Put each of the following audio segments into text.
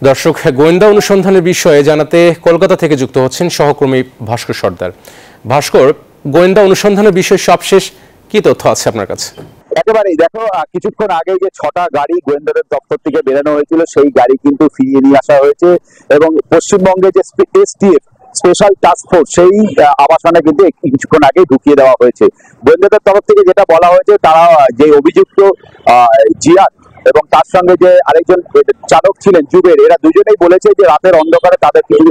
দর্শক, গোয়েন্দা অনুসন্ধানের বিষয়ে জানাতে কলকাতা থেকে যুক্ত হচ্ছেন সহকর্মী ভাস্কর সর্দার। ভাস্কর, গোয়েন্দা অনুসন্ধানের বিষয়ে সবশেষ কি তথ্য আছে আপনার কাছে? একেবারেই দেখো, কিছুক্ষণ আগে যে 6টা গাড়ি গোয়েন্দাদের দপ্তর থেকে বেরানো হয়েছিল সেই গাড়ি কিন্তু ফিরিয়ে নিয়ে আসা হয়েছে এবং পশ্চিমবঙ্গে যে এসটিএফ স্পেশাল টাস্ক ফোর্স সেই আবাসনে কিন্তু কিছুক্ষণ আগে ঢুকিয়ে দেওয়া হয়েছে। গোয়েন্দাদের তরফ থেকে যেটা বলা হয়েছে, তারা যে অভিযুক্ত জিয়াদ এবং তার সঙ্গে যে আরেকজন চালক ছিলেন জুবের, এরা দুজনেই বলেছে যে রাতের অন্ধকারে তাদের কিছু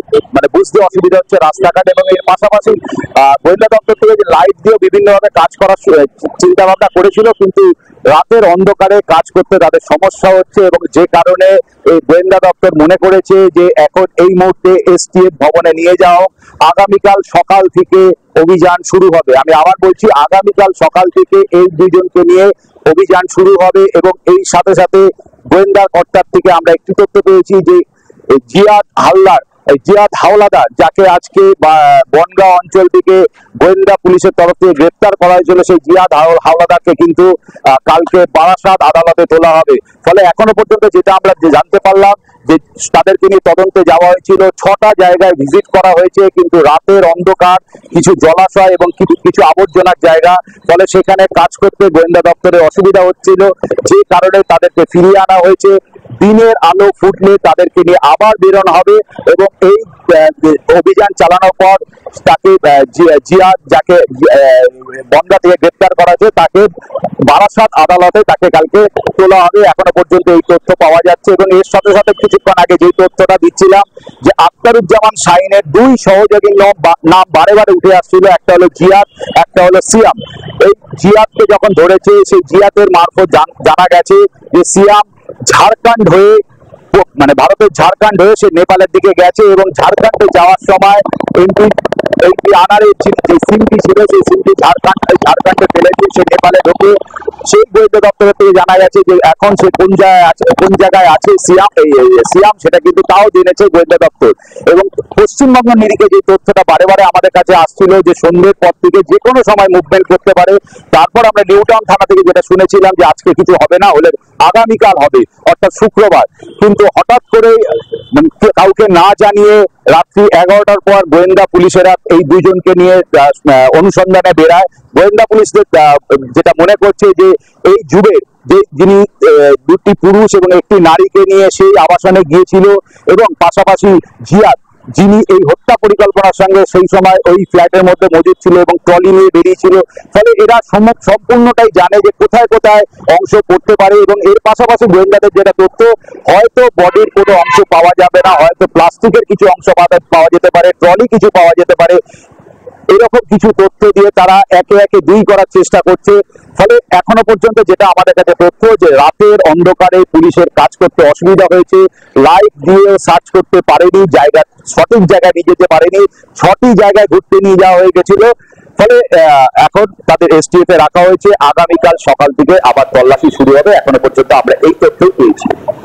বুঝতে অসুবিধা হচ্ছে রাস্তাঘাট, এবং এর পাশাপাশি গোয়েন্দা দপ্তর থেকে যে লাইট দিয়ে বিভিন্নভাবে কাজ করার চিন্তা ভাবনা করেছিল, কিন্তু রাতের অন্ধকারে কাজ করতে তাদের সমস্যা হচ্ছে এবং যে কারণে এই গোয়েন্দা দপ্তর মনে করেছে যে এখন এই মুহূর্তে এসটিএফ ভবনে নিয়ে যাও, আগামীকাল সকাল থেকে অভিযান শুরু হবে। আমি আবার বলছি, আগামীকাল সকাল থেকে এই দুজনকে নিয়ে অভিযান শুরু হবে এবং এই সাথে সাথে গোয়েন্দা কর্তার থেকে আমরা একটি তথ্য পেয়েছি যে জিয়াদ হাওলাদার, যাকে আজকে বনগাঁ অঞ্চল থেকে গোয়েন্দা পুলিশের তরফ থেকে গ্রেপ্তার করা হয়েছিল, সেই জিয়াদ হাওলাদারকে কিন্তু কালকে বারাসাত আদালতে তোলা হবে। ফলে এখনো পর্যন্ত যেটা আমরা জানতে পারলাম যে তাদেরকে নিয়ে তদন্তে যাওয়া হয়েছিল, 6টা জায়গায় ভিজিট করা হয়েছে, কিন্তু রাতের অন্ধকার, কিছু জলাশয় এবং কিছু আবর্জনার জায়গা, ফলে সেখানে কাজ করতে গোয়েন্দা দপ্তরে অসুবিধা হচ্ছিল, যে কারণে তাদেরকে ফিরিয়ে আনা হয়েছে। দিনের আলো ফুটলে তাদেরকে নিয়ে আবার বেরোনো হবে এবং এই অভিযান চালানোর পর তাকে জিয়াদ, যাকে বনগাঁ থেকে গ্রেপ্তার করা হয়েছে, তাকে বারাসাত আদালতে তাকে কালকে তোলা হবে। এখনো পর্যন্ত এই তথ্য পাওয়া যাচ্ছে এবং এর সাথে সাথে কিছুক্ষণ আগে যে তথ্যটা দিচ্ছিলাম যে আখতারুজ্জামান শাহিনের 2 সহযোগীর নাম বারে বারে উঠে আসছিল, একটা হলো জিয়াদ, একটা হলো সিয়াম। এই জিয়াদকে যখন ধরেছে, সেই জিয়াদের মারফত জানা গেছে যে সিয়াম ঝাড়খণ্ড হয়ে ভারতের ঝাড়খণ্ড হয়ে সে নেপালের দিকে গেছে এবং ঝাড়খণ্ডে যাওয়ার সময় এমপি আনারের যে সিমটি ছিল, সেই সিমটি ঝাড়খণ্ডে ফেলেছে, সে নেপালে ঢোকে। সেই গোয়েন্দা দপ্তরের থেকে জানা গেছে যে এখন সে কোন জায়গায় আছে সিয়াম, সেটা কিন্তু তাও জেনেছে গোয়েন্দা দপ্তর। এবং পশ্চিমবঙ্গ নিরিখে যে তথ্যটা বারে বারে আমাদের কাছে আসছিল যে সন্ধ্যের পর থেকে যে কোনো সময় মুভমেন্ট করতে পারে, তারপর আমরা নিউটাউন থানা থেকে যেটা শুনেছিলাম যে আজকে কিছু হবে না, হলে আগামীকাল হবে, অর্থাৎ শুক্রবার। কিন্তু হঠাৎ করে কাউকে না জানিয়ে রাত্রি 11টার পর গোয়েন্দা পুলিশেরা এই দুজনকে নিয়ে অনুসন্ধানে বেরায়। গোয়েন্দা পুলিশ যেটা মনে করছে যে এই জুবের, যিনি 2টি পুরুষ এবং একটি নারীকে নিয়ে সেই আবাসনে গিয়েছিল, এবং পাশাপাশি জিয়াদ, যিনি এই হত্যা পরিকল্পনার সঙ্গে সেই সময় ওই ফ্ল্যাটের মধ্যে মজুদ ছিল এবং ট্রলি নিয়ে বেরিয়েছিল। ফলে এরা সম্পূর্ণটাই জানে যে কোথায় কোথায় অংশ পড়তে পারে। এবং এর পাশাপাশি গোয়েন্দাদের যেটা তথ্য, হয়তো বডির কোনো অংশ পাওয়া যাবে না, হয়তো প্লাস্টিকের কিছু অংশ পাওয়া যেতে পারে, ট্রলি কিছু পাওয়া যেতে পারে, এরকম কিছু তথ্য দিয়ে তারা একে একে 2 করার চেষ্টা করছে। ফলে এখনো পর্যন্ত যেটা আমাদের কাছে তথ্য, যে রাতের অন্ধকারে পুলিশের কাজ করতে অসুবিধা হয়েছে, লাইট দিয়ে সার্চ করতে পারেনি, সঠিক জায়গায় নিয়ে যেতে পারেনি, 6টি জায়গায় ঘুরতে নিয়ে যাওয়া হয়ে গেছিল। ফলে এখন তাদের এসটিএফ এ রাখা হয়েছে, আগামীকাল সকাল থেকে আবার তল্লাশি শুরু হবে। এখনো পর্যন্ত আমরা এই তথ্য পেয়েছি।